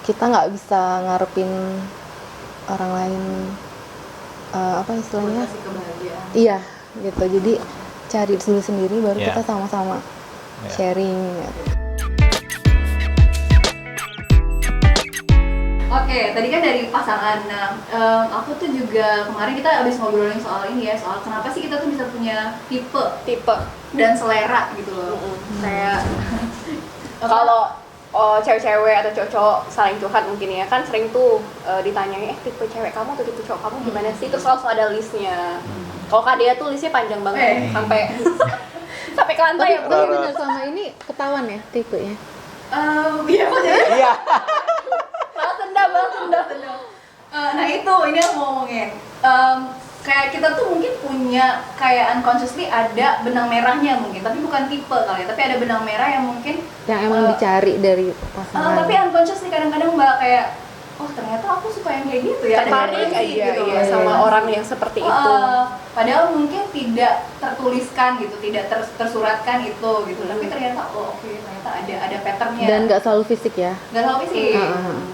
kita nggak bisa ngarepin orang lain apa istilahnya? Kasih kebahagiaan. Iya gitu. Jadi cari dulu sendiri baru Iya. kita sama-sama Iya. sharing. Gitu. Oke, tadi kan dari pasangan. Nah, aku tuh juga kemarin kita abis ngobrolin soal ini ya, soal kenapa sih kita tuh bisa punya tipe dan selera gitu loh. Kayak kalau cewek-cewek atau cowok saling curhat mungkin ya, kan sering tuh ditanyanya tipe cewek kamu atau tipe cowok kamu gimana sih, terus langsung ada listnya. Kalau Kak Dea tuh listnya panjang banget sampai sampai ke lantai ya. Tapi benar sama ini ketahuan ya tipenya. iya kok jadi. Iya. Balas dendam. Nah itu, ini aku mau ngomongin. Kayak kita tuh mungkin punya kayak unconsciously ada benang merahnya mungkin, tapi bukan tipe kali ya, tapi ada benang merah yang mungkin Yang emang dicari dari pasangan. tapi unconsciously kadang-kadang mbak kayak, oh ternyata aku suka yang kayak gitu ya. Tertarik Ada aja gitu, iya, sama orang yang seperti itu. Padahal mungkin tidak tertuliskan gitu, tidak tersuratkan itu gitu, tapi ternyata oke, ternyata ada patternnya. Dan nggak selalu fisik ya. Nggak tahu sih.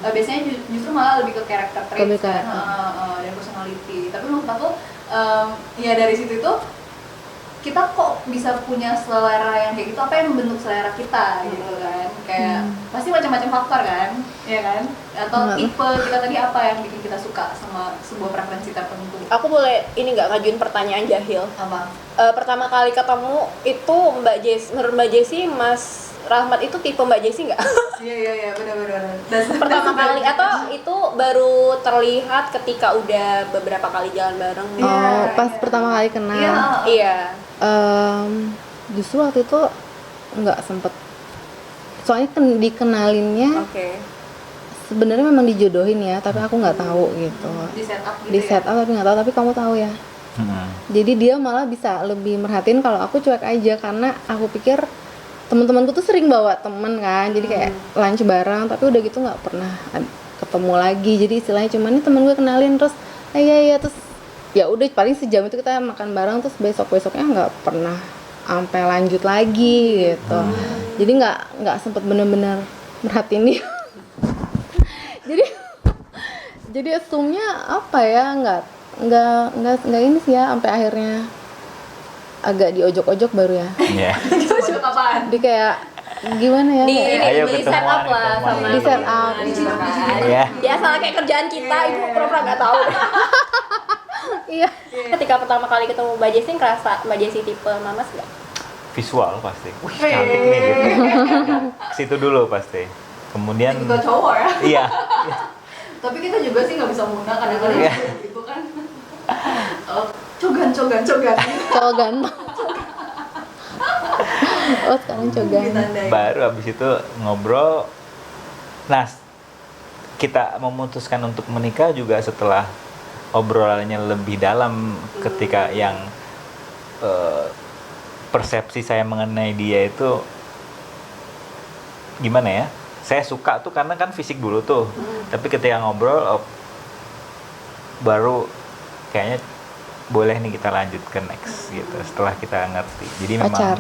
Biasanya justru malah lebih ke karakter traits Lebih kan, karakter. dan personality. Tapi menurut aku ya dari situ tuh kita kok bisa punya selera yang kayak gitu, apa yang membentuk selera kita gitu kan. Kayak pasti macam-macam faktor kan, ya kan? Atau tipe kita tadi apa yang bikin kita suka sama sebuah preferensi tertentu. Aku boleh ini nggak ngajuin pertanyaan jahil? Apa? Pertama kali ketemu itu menurut Mbak Jessi, Mas Rahmat itu tipe Mbak Jessi nggak? Iya, benar-benar. Pertama kali atau itu baru terlihat ketika udah beberapa kali jalan bareng? Pas pertama kali kenal. Iya. Justru waktu itu nggak sempet. Soalnya dikenalinnya sebenarnya memang dijodohin ya, tapi aku nggak tahu gitu. Di set up gitu. Di set up tapi nggak tahu, tapi kamu tahu ya. Jadi dia malah bisa lebih merhatiin kalau aku cuek aja, karena aku pikir teman-temanku tuh sering bawa temen kan, jadi kayak lunch bareng, tapi udah gitu nggak pernah ketemu lagi. Jadi istilahnya cuman ini temen gue kenalin, terus iya terus ya udah paling sejam itu kita makan bareng, terus besoknya nggak pernah sampai lanjut lagi gitu. Jadi nggak sempet bener-bener merhatiin dia. jadi asumnya apa ya, nggak ini sih ya, sampai akhirnya agak diojok-ojok baru ya. Iya. Coba apaan? Dia kayak gimana ya? Ayo di set up lah sama Di set up. Iya. biasa lah kayak kerjaan kita, ibu pura-pura nggak tahu. Iya. Ketika pertama kali ketemu Mbak Jessi, ngerasa Mbak Jessi tipe mamas nggak? Visual pasti. Wih, cantik nih gitu. Situ dulu pasti. Kemudian Juga cowok ya. iya. Tapi kita juga sih nggak bisa muna kadang-kadang gitu kan. Cogan. Cowok ganteng. Oh sekarang cowok ganteng. Ditandain. Baru habis itu ngobrol. Nah, kita memutuskan untuk menikah juga setelah obrolannya lebih dalam, ketika yang persepsi saya mengenai dia itu gimana ya? Saya suka tuh karena kan fisik dulu tuh. Tapi ketika ngobrol baru kayaknya boleh nih kita lanjut ke next gitu, setelah kita ngerti. Jadi memang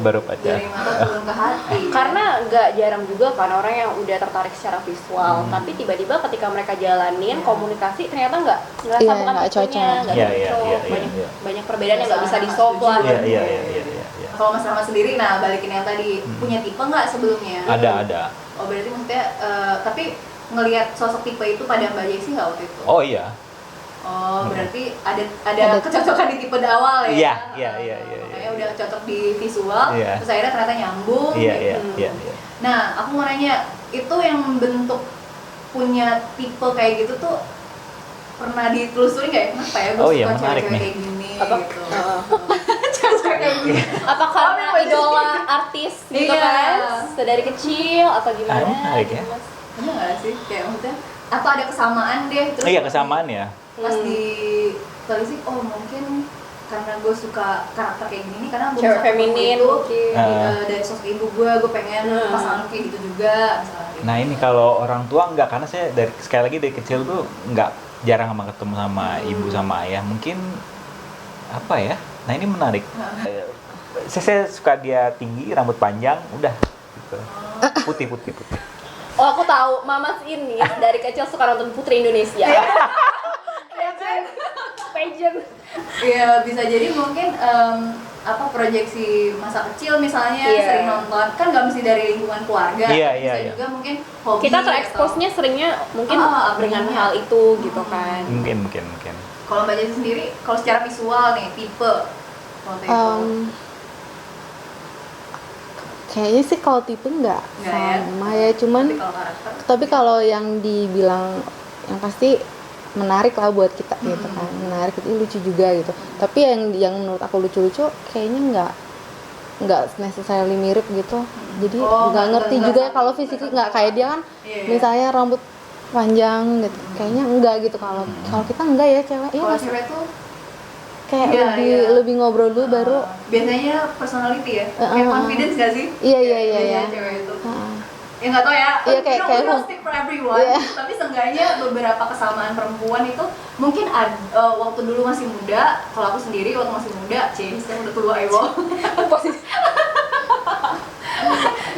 baru pacar. Dari mata turun ke hati. Karena nggak jarang juga kan orang yang udah tertarik secara visual, tapi tiba-tiba ketika mereka jalanin komunikasi ternyata nggak ngerasa Iya, bukan nggak tipenya, cocok. nggak Iya, cocok, iya. banyak perbedaan yang nggak bisa di-solve lah. Iya. Kalau Mas Rahmat sendiri, nah balikin yang tadi, punya tipe nggak sebelumnya? Ada. Oh berarti maksudnya, tapi ngelihat sosok tipe itu pada Mbak Jessi nggak waktu itu? Oh iya. Oh berarti ada kecocokan di tipe awal ya? Iya. Kayak udah cocok di visual, terus akhirnya ternyata nyambung. Iya. Nah aku mau nanya, itu yang bentuk punya tipe kayak gitu tuh pernah ditelusuri nggak ya? Kenapa ya gue suka cewek-cewek kayak gini? Apa? Gitu. Cewek kayak gini. Apa karena idola artis gitu kan? Dari kecil atau gimana? Menarik ya. Ada nggak sih? Kayak maksudnya, atau ada kesamaan deh? Terus Iya, kesamaan ya. pas ditelisik, oh mungkin karena gue suka karakter kayak gini, karena gue Cewek feminin mungkin. dari sosok ibu gue pengen pasangan kayak gitu juga misalnya. Nah ini kalau orang tua enggak, karena saya sekali lagi dari kecil tuh enggak, jarang ketemu sama ibu sama ayah. Mungkin apa ya? Nah ini menarik. Saya suka dia tinggi, rambut panjang, udah gitu. Putih. Oh, aku tahu, Mamas ini dari kecil suka nonton Putri Indonesia. Pageant. Iya, bisa jadi mungkin proyeksi masa kecil misalnya Iya. sering nonton, kan nggak mesti dari lingkungan keluarga, Iya, bisa iya. juga mungkin hobi. Kita tereksposnya seringnya mungkin dengan upbringing-nya. hal itu gitu kan. Mungkin. Kalau Mbak Jessi sendiri, kalau secara visual nih, tipe foto itu Kayaknya sih kalau tipe nggak Nggak ya? sama ya, cuman tapi kalau karakter tapi kalau yang dibilang yang pasti menarik lah buat kita gitu kan, menarik itu lucu juga gitu. Tapi yang menurut aku lucu-lucu kayaknya nggak necessarily mirip gitu. Jadi Oh, nggak ngerti nggak- juga nggak- kalau fisiknya nggak kayak dia kan. Iya, iya. Misalnya rambut panjang gitu, kayaknya enggak gitu. Kalau kita enggak ya cewek, ya kalau nggak sih? cewek tuh Kayak Iya, lebih iya. lebih ngobrol dulu baru. biasanya personality ya, kayak confidence gak sih? Iya. Biasanya cewek itu. Ya nggak tau ya, Iya, kayak- we don't kayak- speak for everyone, Iya. tapi seenggaknya beberapa kesamaan perempuan itu mungkin waktu dulu masih muda, kalau aku sendiri waktu masih muda, sekarang udah tua Ewo. Posisi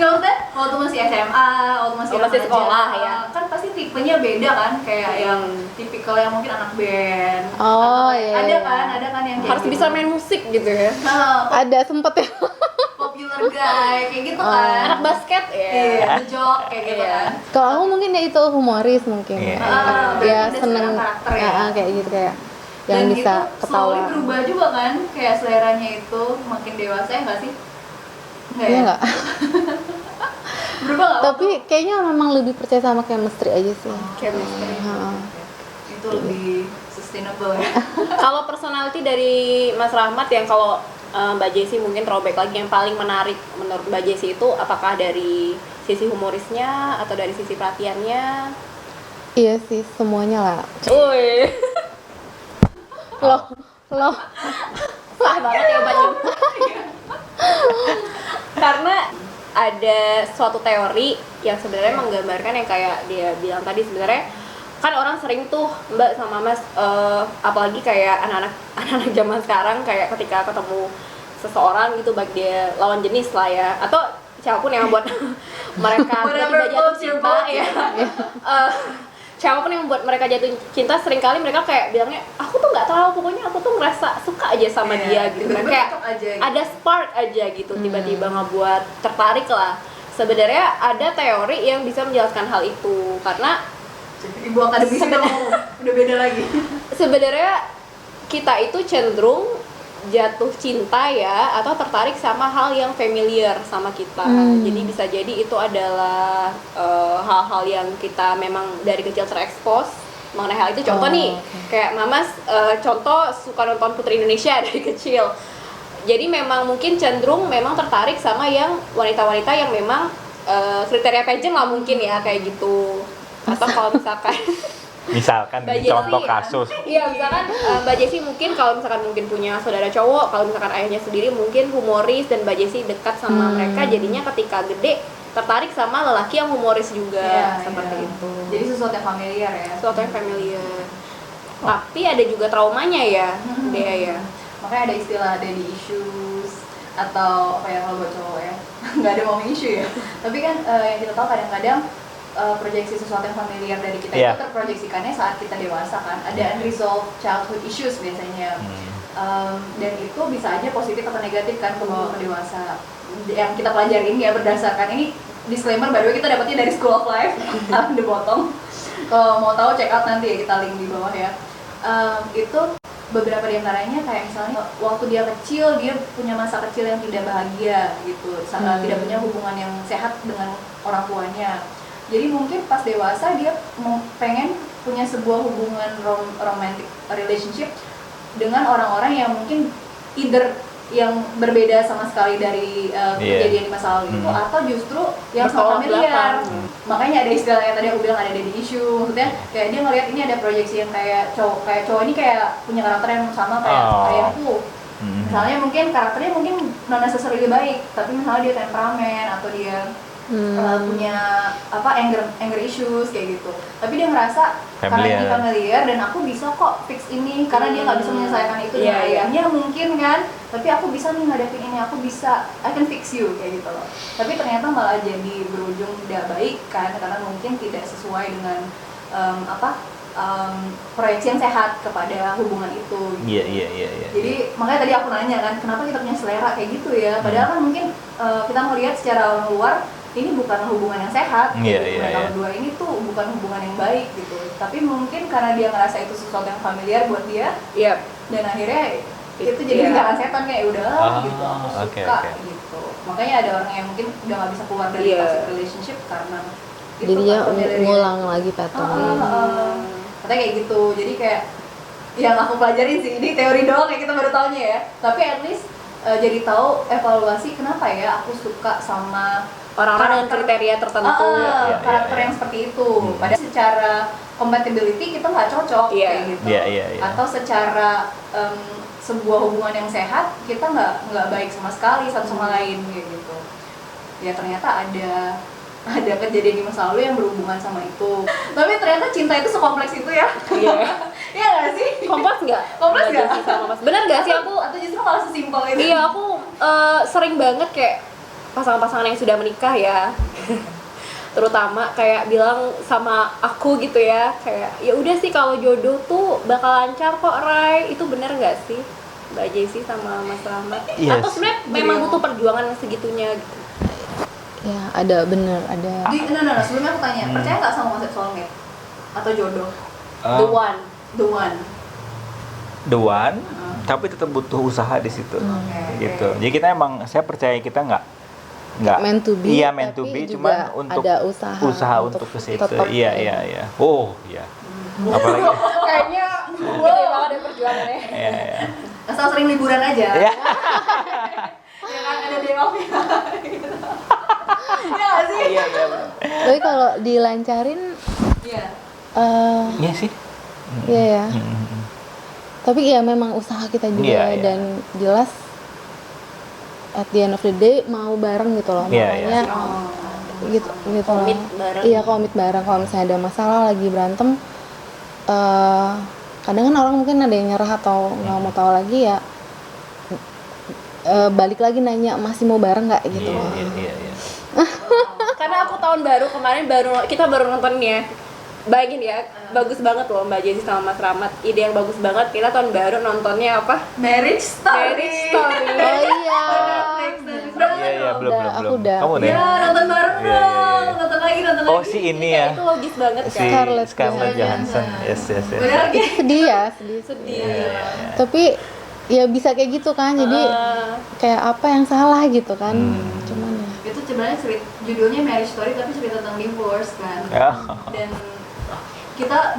Nggak, maksudnya waktu masih SMA, waktu masih Oh, masih remaja, sekolah, ya. kan pasti tipenya beda kan, kayak yang tipikal yang mungkin anak band. Oh, atau iya, ada iya. kan yang kayak harus gitu. bisa main musik gitu ya. Nah, Ada sempet ya. popular guy kayak gitu kan. Anak basket ya. Iya, the jock kayak gitu Iya. kan. Kalau aku mungkin ya itu humoris mungkin. Iya. Berarti Dia ada seneng selera karakter ya. kayak gitu kayak yang Dan bisa itu slowly ketawa. berubah juga kan, kayak seleranya itu makin dewasa ya nggak sih? Nggak Iya ya? nggak? Berubah nggak? Tapi kayaknya memang lebih percaya sama chemistry aja sih. Chemistry. Heeh. Itu lebih sustainable ya. Kalau personality dari Mas Rahmat yang kalau Mbak Jessi mungkin throwback lagi yang paling menarik menurut Mbak Jessi itu apakah dari sisi humorisnya atau dari sisi perhatiannya? Iya sih, semuanya lah. Woi, Loh. sah banget ya Mbak Jessi. Karena ada suatu teori yang sebenarnya menggambarkan yang kayak dia bilang tadi, sebenarnya kan orang sering tuh Mbak sama Mas apalagi kayak anak-anak zaman sekarang kayak ketika ketemu seseorang gitu baik dia lawan jenis lah ya atau siapapun yang membuat mereka Whatever tiba-tiba jatuh floats your cinta boat. ya. Siapapun yang membuat mereka jatuh cinta seringkali mereka kayak bilangnya aku tuh nggak tahu, pokoknya aku tuh ngerasa suka aja sama Iya, dia gitu kan, tiba-tiba kayak cocok aja gitu. ada spark aja gitu tiba-tiba ngebuat tertarik lah. Sebenarnya ada teori yang bisa menjelaskan hal itu karena Ibu akademisi dong, udah beda lagi. sebenarnya kita itu cenderung jatuh cinta ya atau tertarik sama hal yang familiar sama kita. Jadi bisa jadi itu adalah hal-hal yang kita memang dari kecil terekspos mengenai hal itu. Contoh nih, kayak Mamas contoh suka nonton Putri Indonesia dari kecil. Jadi memang mungkin cenderung memang tertarik sama yang wanita-wanita yang memang kriteria pageant lah mungkin ya kayak gitu. Atau kalau misalkan Mbak Jessi contoh ya. kasus. Iya, misalkan Mbak Jessi mungkin kalau misalkan mungkin punya saudara cowok, kalau misalkan ayahnya sendiri mungkin humoris dan Mbak Jessi dekat sama mereka, jadinya ketika gede tertarik sama lelaki yang humoris juga seperti Iya. itu. Jadi sesuatu yang familiar ya. Sesuatu yang familiar. Tapi ada juga traumanya ya, dia ya. Makanya ada istilah daddy issues atau apa ya kalau buat cowok ya. Nggak ada mommy issue ya. Tapi kan yang kita tahu kadang-kadang proyeksi sesuatu yang familiar dari kita Iya. itu terproyeksikannya saat kita dewasa kan. Ada unresolved childhood issues biasanya. Dan itu bisa aja positif atau negatif kan ke dewasa. Yang kita pelajarin ya berdasarkan ini disclaimer, by the way kita dapatnya dari School of Life The Bottom. Kalau mau tahu check out nanti ya, kita link di bawah ya. Itu beberapa diantaranya kayak misalnya waktu dia kecil dia punya masa kecil yang tidak bahagia gitu, tidak punya hubungan yang sehat dengan orang tuanya. Jadi mungkin pas dewasa dia pengen punya sebuah hubungan romantic relationship dengan orang-orang yang mungkin either yang berbeda sama sekali dari kejadian di masa lalu itu, atau justru yang Bertolak familiar. belakang. Makanya ada istilah yang tadi aku bilang ada daddy issue, maksudnya kayak dia ngelihat ini ada proyeksi yang kayak cowok ini kayak punya karakter yang sama kayak ayahku. Misalnya mungkin karakternya mungkin non necessarily baik, tapi misalnya dia temperamen atau dia punya anger issues kayak gitu. Tapi dia ngerasa karena ini familiar dan aku bisa kok fix ini, karena dia nggak bisa menyelesaikan itu dengan ayahnya mungkin kan, tapi aku bisa nih ngadepin ini, aku bisa, I can fix you kayak gitu loh. Tapi ternyata malah jadi berujung tidak baik kan, karena mungkin tidak sesuai dengan proyeksi yang sehat kepada hubungan itu. Iya. Jadi makanya tadi aku nanya kan, kenapa kita punya selera kayak gitu ya? Padahal kan mungkin kita melihat secara orang luar ini bukan hubungan yang sehat. Mereka berdua ini tuh bukan hubungan yang baik gitu. Tapi mungkin karena dia ngerasa itu sesuatu yang familiar buat dia, dan akhirnya itu jadi lingkaran setan kayak udah gitu, aku suka gitu. Makanya ada orang yang mungkin udah nggak bisa keluar dari toxic relationship karena itu. Jadi dia ngulang lagi pattern. Katanya kayak gitu. Jadi kayak yang aku pelajarin sih, ini teori doang ya, kita baru taunya ya. Tapi at least jadi tahu evaluasi kenapa ya aku suka sama orang-orang dengan kriteria tertentu, karakter yang seperti itu. Padahal secara compatibility kita nggak cocok kayak gitu. Atau secara sebuah hubungan yang sehat kita nggak baik sama sekali satu sama lain kayak gitu. Ya ternyata ada kejadian di masa lalu yang berhubungan sama itu. Tapi ternyata cinta itu sekompleks itu ya. Iya nggak sih? Kompleks nggak? Bener nggak sih aku? Atau justru malah sesimpel itu? Iya, aku sering banget kayak pasangan-pasangan yang sudah menikah ya, terutama kayak bilang sama aku gitu ya, kayak ya udah sih kalau jodoh tuh bakal lancar kok, Rai. Itu bener nggak sih Mbak Jessie sama Mas Rahmat? Yes. Atau sebenarnya memang butuh perjuangan segitunya gitu? Ya ada bener, ada. Sebelumnya aku tanya, percaya nggak sama konsep soulmate atau jodoh? The one, tapi tetap butuh usaha di situ, gitu. Jadi kita saya percaya kita nggak meant to be, iya meant to be, cuman untuk ada usaha untuk ke situ. tetap. Iya. Oh iya. Apalagi Kayaknya gede banget ya perjuangannya. Iya. Asal sering liburan aja. Iya. Ya kan ada day off ya. Iya nggak sih? Iya. Tapi kalau dilancarin, Iya sih. Iya ya. Tapi ya memang usaha kita juga dan jelas at the end of the day mau bareng gitu loh, makanya gitu komit loh. bareng. Iya, komit bareng. Kalau misalnya ada masalah lagi berantem, kadang kan orang mungkin ada yang nyerah atau nggak mau tahu lagi ya, balik lagi nanya masih mau bareng nggak gitu loh. Iya. Karena aku tahun baru kemarin kita baru nonton ya. Bayangin ya, bagus banget loh Mbak Jessie sama Mas Rahmat. Ide yang bagus banget. Kita tahun baru nontonnya apa? Marriage Story. Oh iya. Iya, belum. Aku udah. Kamu udah? Ya, nonton bareng dong. Nonton lagi. Oh, si ini ya. Itu logis banget Si kan. Scarlett Johansson. Yes. Benar gitu. Sedih ya, sedih. Tapi ya bisa kayak gitu kan, jadi kayak apa yang salah gitu kan. Cuman ya Itu sebenarnya judulnya Marriage Story tapi cerita tentang divorce kan. Dan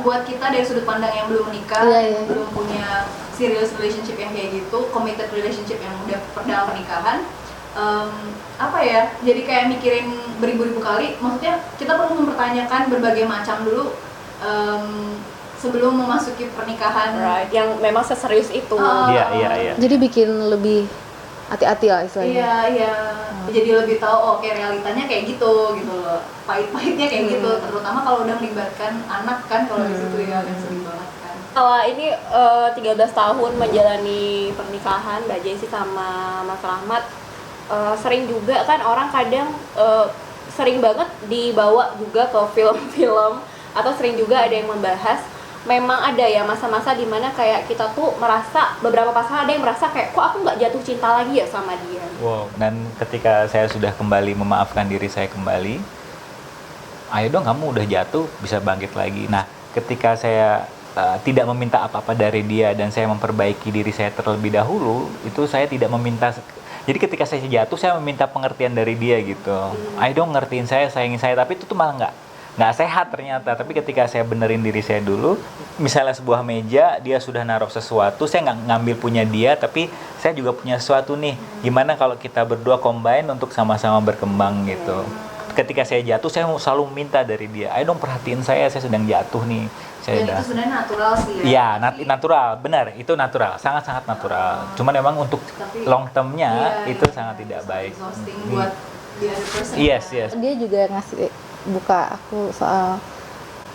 buat kita dari sudut pandang yang belum menikah, yang belum punya serious relationship yang kayak gitu, committed relationship yang udah dalam pernikahan, jadi kayak mikirin beribu-ribu kali. Maksudnya kita perlu mempertanyakan berbagai macam dulu sebelum memasuki pernikahan, yang memang seserius itu. Iya. jadi bikin lebih hati-hati lah istilahnya. Iya. Jadi lebih tahu oke realitanya kayak gitu loh. Pahit-pahitnya kayak gitu, terutama kalau udah melibatkan anak kan, kalau di situ ya kan sedih banget kan. Kalau ini 13 tahun menjalani pernikahan Mbak Jessie sama Mas Rahmat, sering juga kan orang kadang sering banget dibawa juga ke film-film, atau sering juga ada yang membahas, memang ada ya masa-masa dimana kayak kita tuh merasa, beberapa pasangan ada yang merasa kayak kok aku nggak jatuh cinta lagi ya sama dia. Wow. Dan ketika saya sudah kembali memaafkan diri saya kembali, ayo dong kamu udah jatuh, bisa bangkit lagi. Nah, ketika saya tidak meminta apa-apa dari dia dan saya memperbaiki diri saya terlebih dahulu, itu saya tidak meminta. Jadi ketika saya jatuh, saya meminta pengertian dari dia gitu. Ayo dong ngertiin saya, sayangin saya. Tapi itu tuh malah nggak sehat ternyata. Tapi ketika saya benerin diri saya dulu, misalnya sebuah meja dia sudah naruh sesuatu, saya nggak ngambil punya dia, tapi saya juga punya sesuatu nih. Gimana kalau kita berdua combine untuk sama-sama berkembang gitu. Ketika saya jatuh, saya selalu minta dari dia, ayo dong perhatiin saya sedang jatuh nih. Dan itu sebenarnya natural sih ya. Iya, natural, benar, itu natural, sangat-sangat natural. Cuman memang untuk long termnya itu sangat tidak baik. Exhausting buat the other person. Yes, kan. yes. Dia juga ngasih buka aku soal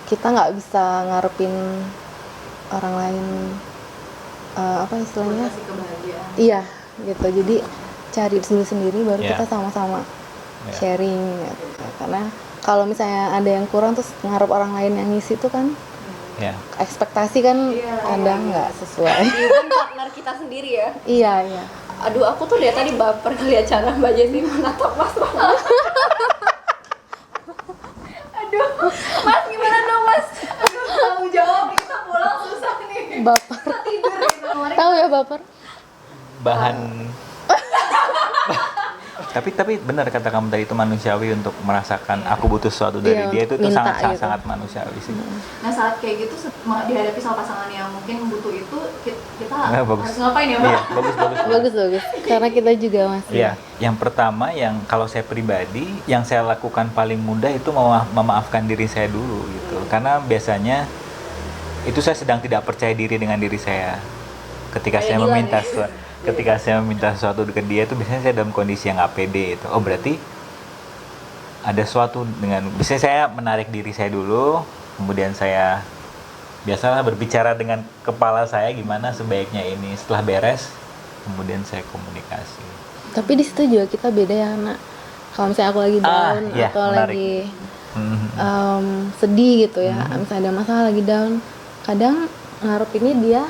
kita nggak bisa ngarepin orang lain, apa Buat istilahnya, kasih kebahagiaan. iya gitu. Jadi cari dulu sendiri baru Iya. kita sama-sama Iya. sharing gitu. Karena kalau misalnya ada yang kurang terus ngarep orang lain yang ngisi itu kan Ya. ekspektasi kan Iya, kadang nggak sesuai. Even partner kita sendiri ya. Iya iya. Aduh, aku tuh dari tadi baper ngeliat cara Mbak Jessi menatap Mas Rahmat. Aduh, Mas gimana dong Mas? Aduh, tanggung jawab nih, kita pulang susah nih. Baper. Kita tidur gitu. Kemarin Tahu ya baper? Bahan tapi benar kata kamu tadi, itu manusiawi untuk merasakan aku butuh sesuatu dari Iya, dia, itu minta sangat sangat gitu. sangat manusiawi sih. nah saat kayak gitu dihadapi sama pasangan yang mungkin butuh itu, kita Nah, bagus. harus ngapain ya Mbak? Iya, bagus. Bagus bagus. Karena kita juga masih. Iya, yang pertama yang kalau saya pribadi yang saya lakukan paling mudah itu memaafkan diri saya dulu gitu. Karena biasanya itu saya sedang tidak percaya diri dengan diri saya. Ketika Kayak saya Dilan meminta ya? ketika saya meminta sesuatu ke dia itu biasanya saya dalam kondisi yang nggak pede itu. Oh, berarti ada sesuatu dengan, biasanya saya menarik diri saya dulu, kemudian saya biasalah berbicara dengan kepala saya gimana sebaiknya ini. Setelah beres, kemudian saya komunikasi. Tapi di situ juga kita beda ya, nak. Kalau misalnya aku lagi down iya, atau menarik. lagi Mhm. sedih gitu ya, misalnya ada masalah lagi down, kadang ngarepinnya dia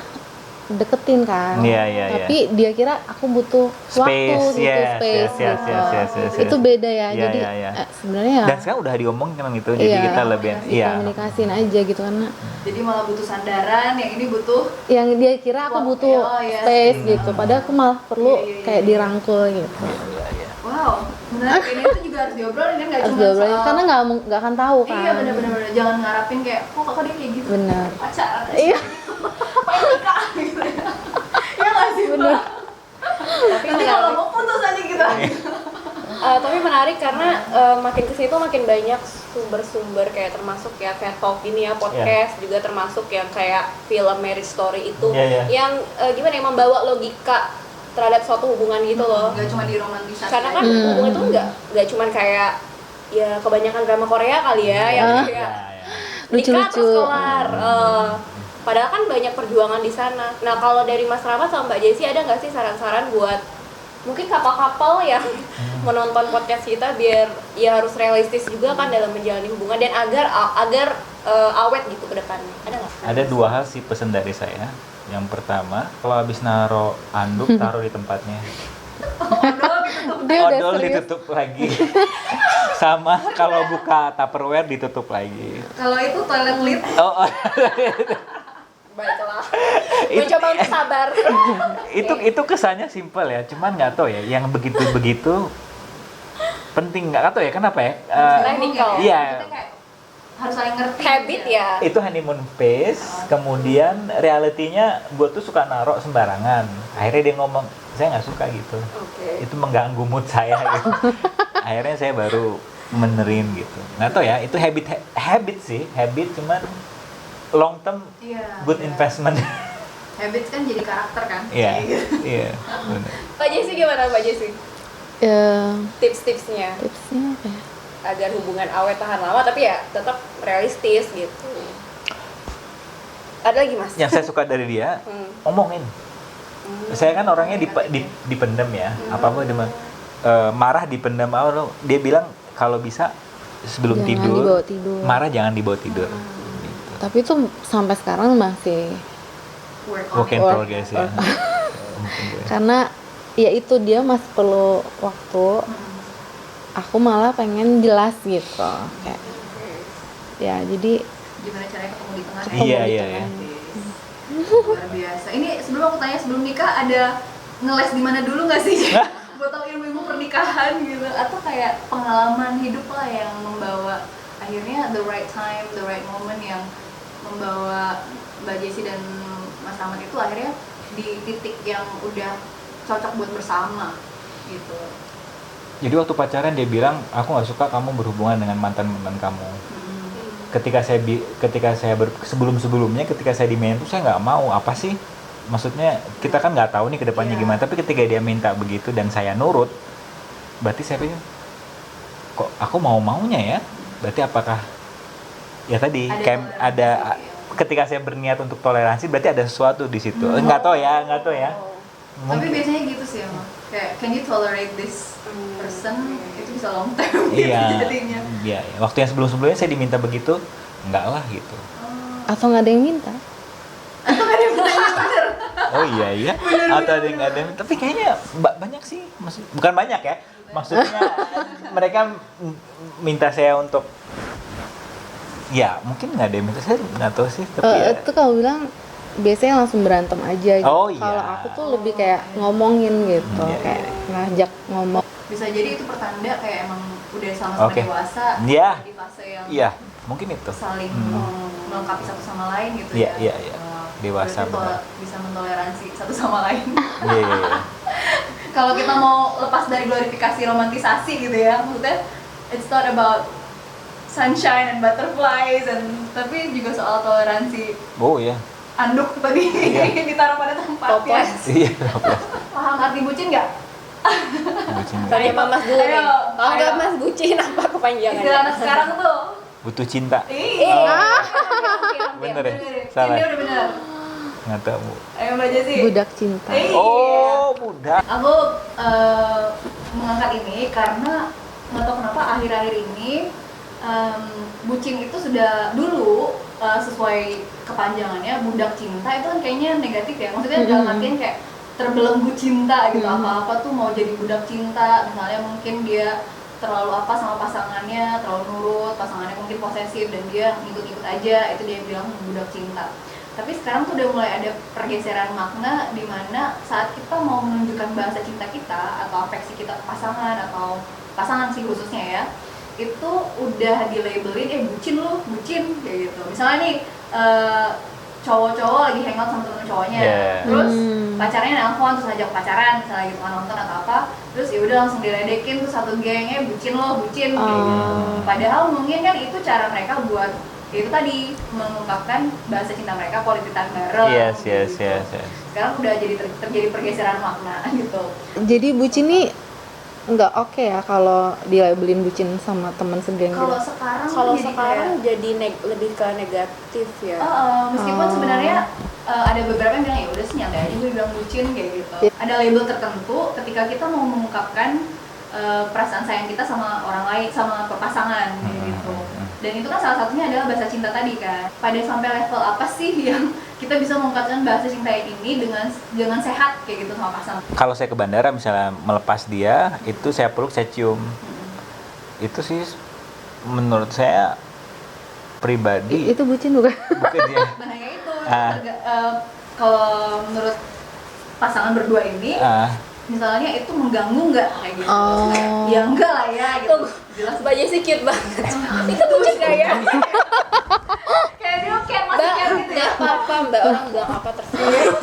deketin kan. Iya. Tapi dia kira aku butuh waktu, Space, butuh yes, space yes, gitu. yes. Itu beda ya. Iya, Jadi iya. sebenarnya ya Dan sekarang udah diomongin kan gitu, jadi iya, kita lebih dikomunikasin aja gitu, karena Jadi malah butuh sandaran, yang ini butuh yang dia kira aku butuh Oh, iya. space gitu, padahal aku malah perlu Iya. kayak dirangkul gitu. wow, menarik. Ini tuh juga harus diobrolin kan, nggak Harus cuma diobrolin, soal karena nggak akan tahu kan. iya benar-benar jangan ngarapin kayak kok dia kayak gitu. Benar. Pacaran. Iya. Pengen nikah gitu ya. Ya nggak sih Bener. Mbak? Tapi Nanti kalau menarik. mau putus aja gitu. Tapi menarik karena makin kesini tuh makin banyak sumber-sumber kayak termasuk ya kayak talk ini ya, podcast juga termasuk yang kayak film Marriage Story itu Iya. yang gimana ya, membawa logika terhadap suatu hubungan gitu loh. Nggak cuma diromantisasi. Karena kan aja. hubungan itu nggak cuman kayak ya kebanyakan drama Korea kali ya yang Iya, kayak Lucu-lucu. nikah terus kelar. Padahal kan banyak perjuangan di sana. Nah kalau dari Mas Rahmat sama Mbak Jessi ada nggak sih saran-saran buat mungkin couple-couple yang menonton podcast kita biar ya harus realistis juga kan dalam menjalani hubungan dan agar awet gitu ke depannya. Ada nggak? Ada dua hal sih pesan dari saya. Yang pertama, kalau habis naro anduk taruh di tempatnya. Dia udah Odol serius. ditutup lagi. Sama kalau buka Tupperware ditutup lagi. Kalau itu toilet lid, Oh, Baiklah. Mencoba untuk sabar. itu kesannya simpel ya, cuman nggak tahu ya, yang begitu penting, nggak tahu ya kenapa ya. Technical. Iya. Kita kayak harus saling ngerti. Habit ya. Itu honeymoon phase, kemudian realitinya gue tuh suka narok sembarangan. Akhirnya dia ngomong, saya nggak suka gitu. Oke. Itu mengganggu mood saya gitu. Akhirnya saya baru benerin gitu. Nggak tahu ya, itu habit sih, habit cuman long term Iya. good benar. investment. Habits kan jadi karakter kan. Iya, iya, bener. Mbak Jessi gimana Mbak Jessi? Tipsnya Tips-tipsnya apa ya? agar hubungan awet tahan lama tapi ya tetap realistis gitu. Ada lagi Mas? Yang saya suka dari dia, omongin. Saya kan orangnya dipendem ya, apa-apa marah dipendam. Dia bilang kalau bisa sebelum Jangan tidur, dibawa tidur. marah jangan dibawa tidur. Gitu. Tapi itu sampai sekarang masih, Work in Work- progress ya. karena ya itu dia masih perlu waktu. Aku malah pengen jelas gitu, kayak ya jadi Gimana caranya ketemu di tengah? ketemu Iya, di iya, tengah. Luar biasa. Ini sebelum aku tanya, sebelum nikah ada ngeles di mana dulu nggak sih? Buat tahu ilmu-ilmu pernikahan gitu, atau kayak pengalaman hidup lah yang membawa akhirnya the right time, the right moment yang membawa Mbak Jessi dan Mas Rahmat itu akhirnya di titik yang udah cocok buat bersama gitu. Jadi waktu pacaran dia bilang, aku nggak suka kamu berhubungan dengan mantan-mantan kamu. Ketika saya sebelum-sebelumnya ketika saya diminta tuh saya nggak mau, apa sih? Maksudnya kita kan nggak tahu nih kedepannya Iya. gimana. Tapi ketika dia minta begitu dan saya nurut, berarti saya pikir aku maunya ya, berarti apakah ya tadi kayak ada ketika saya berniat untuk toleransi berarti ada sesuatu di situ. Nggak tahu ya. Tapi biasanya gitu sih emang. Kayak can you tolerate this person? Itu bisa long term gitu jadinya. Iya. Waktu yang sebelumnya saya diminta begitu, enggak lah gitu. Atau nggak ada yang minta? Oh iya. Atau ada yang nggak ada. Tapi kayaknya banyak sih, bukan banyak ya. Maksudnya mereka minta saya untuk ya mungkin nggak ada yang minta, saya nggak tahu sih. Tapi Itu kamu bilang biasanya langsung berantem aja gitu. Oh, iya. Kalau aku tuh lebih kayak ngomongin gitu, Iya, kayak iya. ngajak ngomong. Bisa jadi itu pertanda kayak emang udah sama-sama dewasa. Iya. Di fase yang Iya, mungkin itu. saling melengkapi satu sama lain gitu Iya, ya. iya. Dewasa Berarti benar. bisa mentoleransi satu sama lain. Iya. Kalau kita mau lepas dari glorifikasi romantisasi gitu ya, maksudnya it's not about sunshine and butterflies tapi juga soal toleransi. Oh iya. Anduk tadi ditaruh pada tempatnya. Toples. Iya. Paham arti bucin nggak? Bucin. Tanya Mas dulu nih. Ayo, Kalau nggak ayo. Mas bucin apa kepanjangannya? Istilah anak sekarang tuh. Butuh cinta. Bener ya? Salah. Ini udah bener. Nggak tahu. Ayo Mbak Jessy. Budak cinta. Oh, budak. Aku mengangkat ini karena nggak tahu kenapa akhir-akhir ini bucin itu sudah dulu sesuai kepanjangannya budak cinta itu kan kayaknya negatif ya, maksudnya dalam artian kayak terbelenggu cinta gitu, apa-apa tuh mau jadi budak cinta, misalnya mungkin dia terlalu apa sama pasangannya, terlalu nurut, pasangannya mungkin posesif dan dia ngikut-ngikut aja, itu dia bilang budak cinta. Tapi sekarang tuh udah mulai ada pergeseran makna di mana saat kita mau menunjukkan bahasa cinta kita atau afeksi kita ke pasangan atau pasangan sih khususnya ya, itu udah dilabelin bucin lu, bucin kayak gitu. Misalnya nih cowok-cowok lagi hangout sama temen cowoknya, terus pacarnya nelfon terus ajak pacaran misalnya gitu kan, nonton atau apa, terus ya udah langsung diledekin tuh satu gengnya bucin lo, bucin kayak gitu. Padahal mungkin kan itu cara mereka buat itu tadi mengungkapkan bahasa cinta mereka, quality time bareng. Yes. Sekarang udah jadi terjadi pergeseran makna gitu. Jadi bucin nih nggak oke ya kalau dilabelin bucin sama teman segeng gitu. Kalau Kalau sekarang jadi lebih ke negatif ya. Meskipun sebenarnya ada beberapa yang bilang ya udah sih nyantai aja gue bilang bucin kayak gitu. Ada label tertentu ketika kita mau mengungkapkan perasaan sayang kita sama orang lain, sama pasangan gitu. Dan itu kan salah satunya adalah bahasa cinta tadi kan. Pada sampai level apa sih yang kita bisa mengungkapkan bahasa cinta ini dengan sehat kayak gitu sama pasangan? Kalau saya ke bandara misalnya melepas dia, itu saya peluk, saya cium. Itu sih menurut saya pribadi Itu bucin bukan? bukan dia. Nah ya itu kalau menurut pasangan berdua ini misalnya itu mengganggu nggak kayak gitu? Ya enggak lah ya gitu. Jelas Mbak Jessy cute banget. Itu bucin nggak ya? kayak dia kayak masih kayak gitu ya. Nggak apa-apa Mbak, orang bilang apa terserah.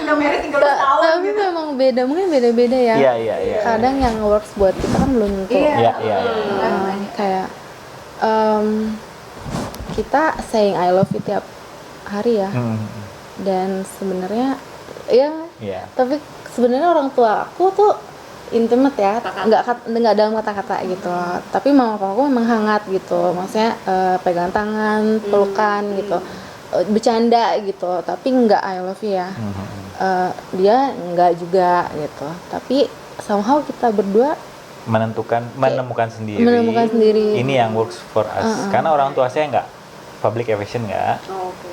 Udah married 13 tahun Tapi gitu. memang mungkin beda-beda ya. Iya. Kadang yang works buat kita kan belum tentu. Iya. Kayak kita saying I love you tiap hari ya. Dan sebenarnya Iya. tapi sebenarnya orang tua aku tuh intimate ya, nggak dalam kata-kata gitu, tapi mama papaku memang hangat gitu, maksudnya pegang tangan, pelukan gitu, bercanda gitu, tapi nggak I love you ya. Dia nggak juga gitu, tapi somehow kita berdua menemukan sendiri. Ini yang works for us. Karena orang tua saya nggak public affection nggak,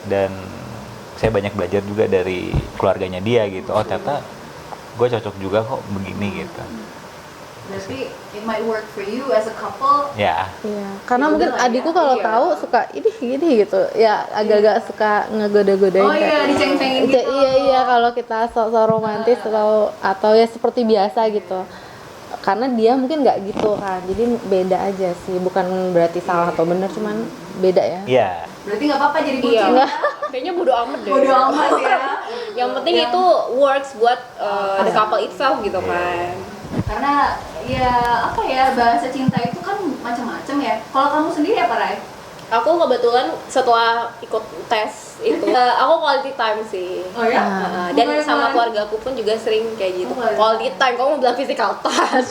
dan saya banyak belajar juga dari keluarganya dia gitu. Oh ternyata gue cocok juga kok begini gitu. Berarti it might work for you as a couple. Ya. Iya, karena mungkin Udah lah adikku ya. kalau Iya. tahu suka gini gitu, ya agak-agak suka ngegoda-godain. Oh iya, diceng-cengin gitu. Iya, kalau kita sok-sok romantis atau ya seperti biasa gitu. Karena dia mungkin nggak gitu kan, jadi beda aja sih, bukan berarti salah atau benar, cuman beda ya. Iya. Berarti nggak apa-apa jadi bucin. Iya. Kayaknya bodo amat deh. Bodo amat ya. Yang penting itu works buat the couple itself gitu kan. Karena ya apa ya, bahasa cinta itu kan macam-macam ya. Kalau kamu sendiri apa, Rai? Aku kebetulan setelah ikut tes itu, aku quality time sih. Oh ya? Dan Bukan sama kemarin- keluarga aku pun juga sering kayak gitu. Oh, quality Quality time, kamu mau bilang physical touch.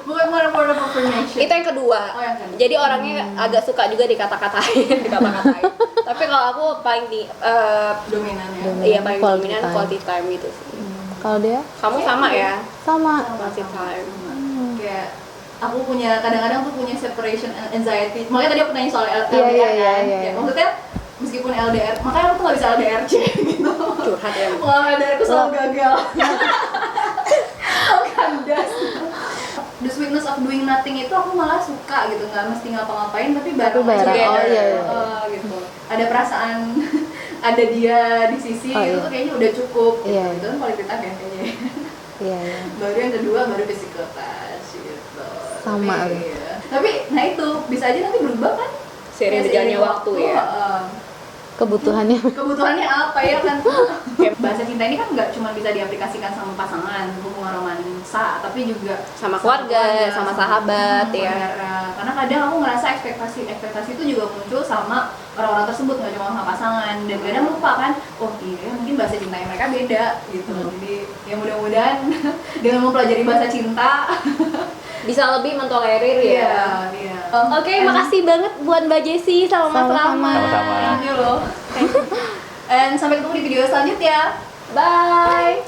Bukan word of affirmation. Itu yang kedua. Oh, yang kedua. Jadi orangnya agak suka juga dikata-katain, dikata-katain. Tapi kalau aku paling Dominan ya. iya paling Quality dominan time. quality time gitu sih. Kalau dia Kamu sama ya? sama. Quality time. Kayak aku punya kadang-kadang tuh punya separation anxiety. Makanya tadi aku tanya soal LDR Iya, iya, kan. iya, Ya, iya. maksudnya meskipun LDR, makanya aku tuh gak bisa LDR gitu. Curhat ya. Wah, LDR aku selalu gagal. Aku kandas. The sweetness of doing nothing itu aku malah suka gitu, nggak mesti ngapa-ngapain tapi bareng bareng. aja. Oh, iya, iya. Gitu. Ada perasaan ada dia di sisi Oh, itu iya. tuh kayaknya udah cukup. Iya, Gitu. Itu kan quality time ya kayaknya. Iya, iya. Baru yang kedua baru physical touch gitu. Sama, Tapi nah itu bisa aja nanti berubah kan? Seiring Kayak berjalannya waktu ya. Kebutuhannya. Kebutuhannya apa ya kan? Bahasa cinta ini kan nggak cuma bisa diaplikasikan sama pasangan, hubungan romansa, tapi juga Sama keluarga, sama sahabat ya. saudara. Karena kadang aku ngerasa ekspektasi itu juga muncul sama orang-orang tersebut, nggak cuma sama pasangan. Dan kadang lupa kan, oh iya mungkin bahasa cintanya mereka beda gitu. Jadi ya mudah-mudahan dengan mempelajari bahasa cinta Bisa lebih mentolerir ya. iya. Oke, makasih banget buat Mbak Jessie sama Mas Sama-sama. Rama. Sama-sama. Thank you loh. And sampai ketemu di video selanjutnya. Bye.